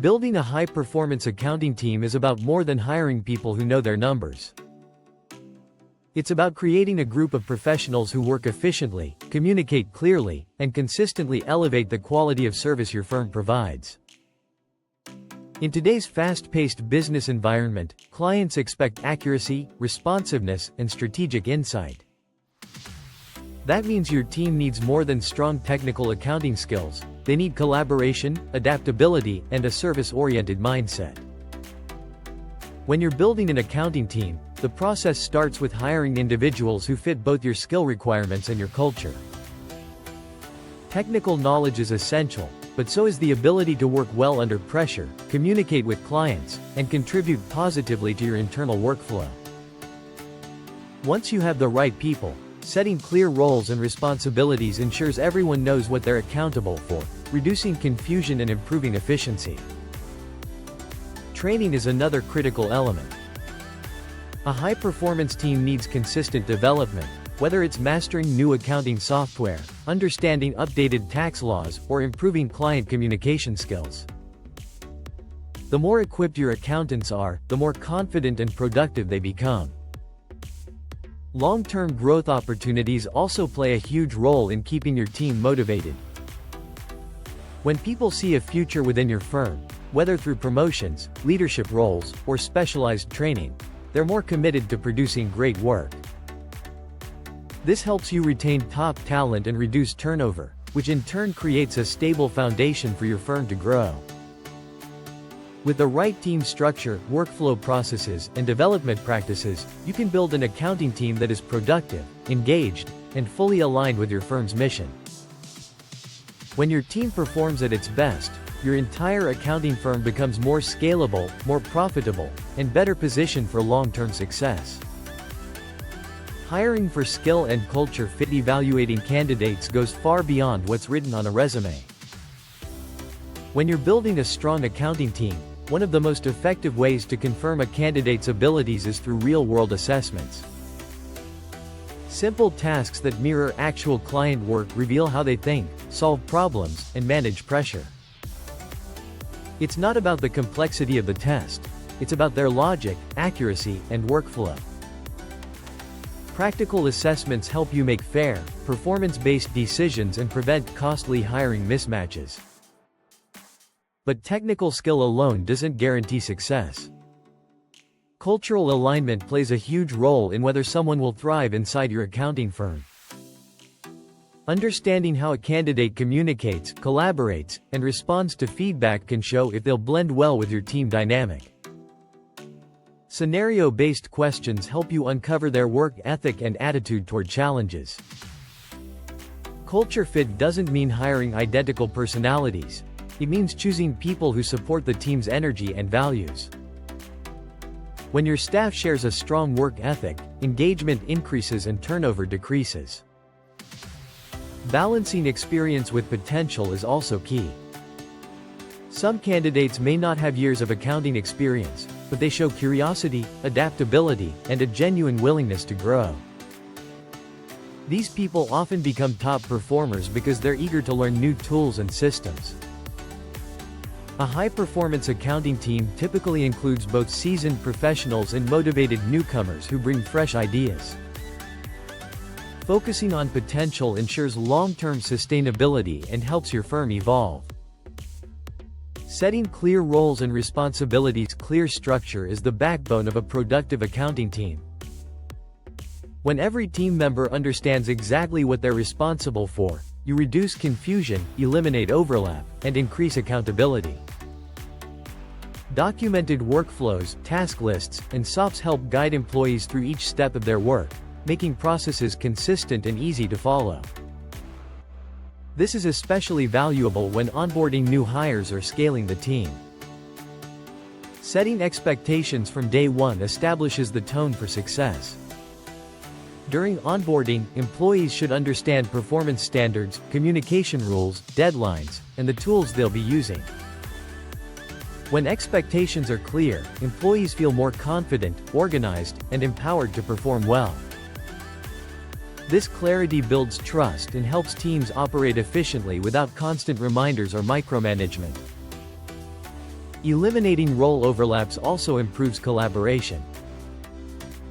Building a high-performance accounting team is about more than hiring people who know their numbers. It's about creating a group of professionals who work efficiently, communicate clearly, and consistently elevate the quality of service your firm provides. In today's fast-paced business environment, clients expect accuracy, responsiveness, and strategic insight. That means your team needs more than strong technical accounting skills. They need collaboration, adaptability, and a service-oriented mindset. When you're building an accounting team, the process starts with hiring individuals who fit both your skill requirements and your culture. Technical knowledge is essential, but so is the ability to work well under pressure, communicate with clients, and contribute positively to your internal workflow. Once you have the right people, setting clear roles and responsibilities ensures everyone knows what they're accountable for, reducing confusion and improving efficiency. Training is another critical element. A high-performance team needs consistent development, whether it's mastering new accounting software, understanding updated tax laws, or improving client communication skills. The more equipped your accountants are, the more confident and productive they become. Long-term growth opportunities also play a huge role in keeping your team motivated. When people see a future within your firm, whether through promotions, leadership roles, or specialized training, they're more committed to producing great work. This helps you retain top talent and reduce turnover, which in turn creates a stable foundation for your firm to grow. With the right team structure, workflow processes, and development practices, you can build an accounting team that is productive, engaged, and fully aligned with your firm's mission. When your team performs at its best, your entire accounting firm becomes more scalable, more profitable, and better positioned for long-term success. Hiring for skill and culture fit. Evaluating candidates goes far beyond what's written on a resume. When you're building a strong accounting team, one of the most effective ways to confirm a candidate's abilities is through real-world assessments. Simple tasks that mirror actual client work reveal how they think, solve problems, and manage pressure. It's not about the complexity of the test, it's about their logic, accuracy, and workflow. Practical assessments help you make fair, performance-based decisions and prevent costly hiring mismatches. But technical skill alone doesn't guarantee success. Cultural alignment plays a huge role in whether someone will thrive inside your accounting firm. Understanding how a candidate communicates, collaborates, and responds to feedback can show if they'll blend well with your team dynamic. Scenario-based questions help you uncover their work ethic and attitude toward challenges. Culture fit doesn't mean hiring identical personalities. It means choosing people who support the team's energy and values. When your staff shares a strong work ethic, engagement increases and turnover decreases. Balancing experience with potential is also key. Some candidates may not have years of accounting experience, but they show curiosity, adaptability, and a genuine willingness to grow. These people often become top performers because they're eager to learn new tools and systems. A high-performance accounting team typically includes both seasoned professionals and motivated newcomers who bring fresh ideas. Focusing on potential ensures long-term sustainability and helps your firm evolve. Setting clear roles and responsibilities. Clear structure is the backbone of a productive accounting team. When every team member understands exactly what they're responsible for, you reduce confusion, eliminate overlap, and increase accountability. Documented workflows, task lists, and SOPs help guide employees through each step of their work, making processes consistent and easy to follow. This is especially valuable when onboarding new hires or scaling the team. Setting expectations from day one establishes the tone for success. During onboarding, employees should understand performance standards, communication rules, deadlines, and the tools they'll be using. When expectations are clear, employees feel more confident, organized, and empowered to perform well. This clarity builds trust and helps teams operate efficiently without constant reminders or micromanagement. Eliminating role overlaps also improves collaboration.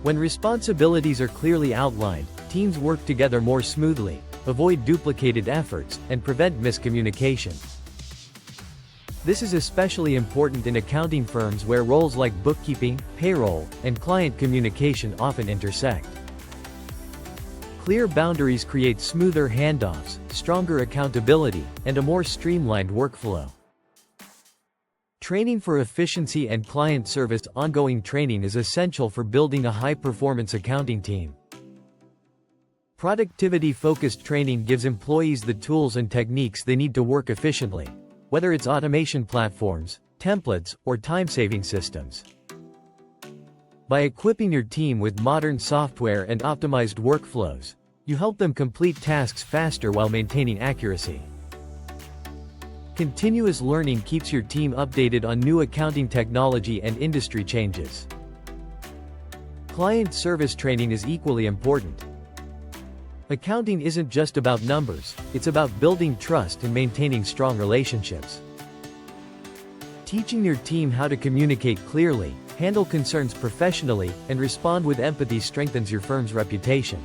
When responsibilities are clearly outlined, teams work together more smoothly, avoid duplicated efforts, and prevent miscommunication. This is especially important in accounting firms where roles like bookkeeping, payroll, and client communication often intersect. Clear boundaries create smoother handoffs, stronger accountability, and a more streamlined workflow. Training for efficiency and client service. Ongoing training is essential for building a high-performance accounting team. Productivity-focused training gives employees the tools and techniques they need to work efficiently, whether it's automation platforms, templates, or time-saving systems. By equipping your team with modern software and optimized workflows, you help them complete tasks faster while maintaining accuracy. Continuous learning keeps your team updated on new accounting technology and industry changes. Client service training is equally important. Accounting isn't just about numbers, it's about building trust and maintaining strong relationships. Teaching your team how to communicate clearly, handle concerns professionally, and respond with empathy strengthens your firm's reputation.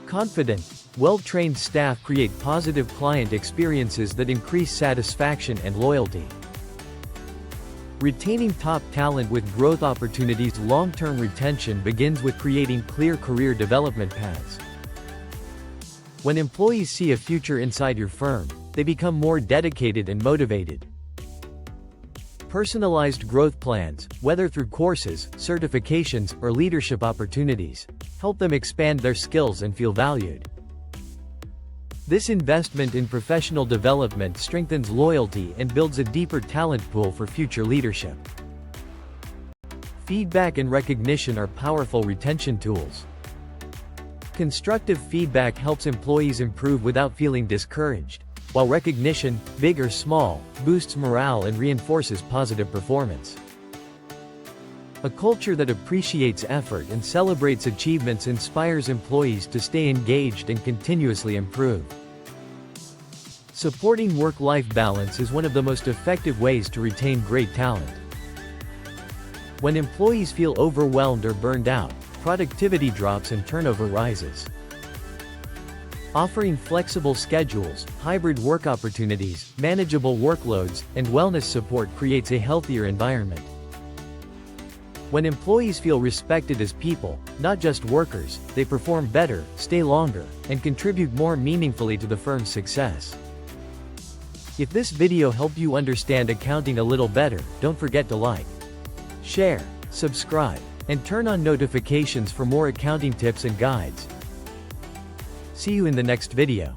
Confident, well-trained staff create positive client experiences that increase satisfaction and loyalty. Retaining top talent with growth opportunities. Long-term retention begins with creating clear career development paths. When employees see a future inside your firm, they become more dedicated and motivated. Personalized growth plans, whether through courses, certifications, or leadership opportunities, help them expand their skills and feel valued. This investment in professional development strengthens loyalty and builds a deeper talent pool for future leadership. Feedback and recognition are powerful retention tools. Constructive feedback helps employees improve without feeling discouraged, while recognition, big or small, boosts morale and reinforces positive performance. A culture that appreciates effort and celebrates achievements inspires employees to stay engaged and continuously improve. Supporting work-life balance is one of the most effective ways to retain great talent. When employees feel overwhelmed or burned out, productivity drops and turnover rises. Offering flexible schedules, hybrid work opportunities, manageable workloads, and wellness support creates a healthier environment. When employees feel respected as people, not just workers, they perform better, stay longer, and contribute more meaningfully to the firm's success. If this video helped you understand accounting a little better, don't forget to like, share, subscribe, and turn on notifications for more accounting tips and guides. See you in the next video.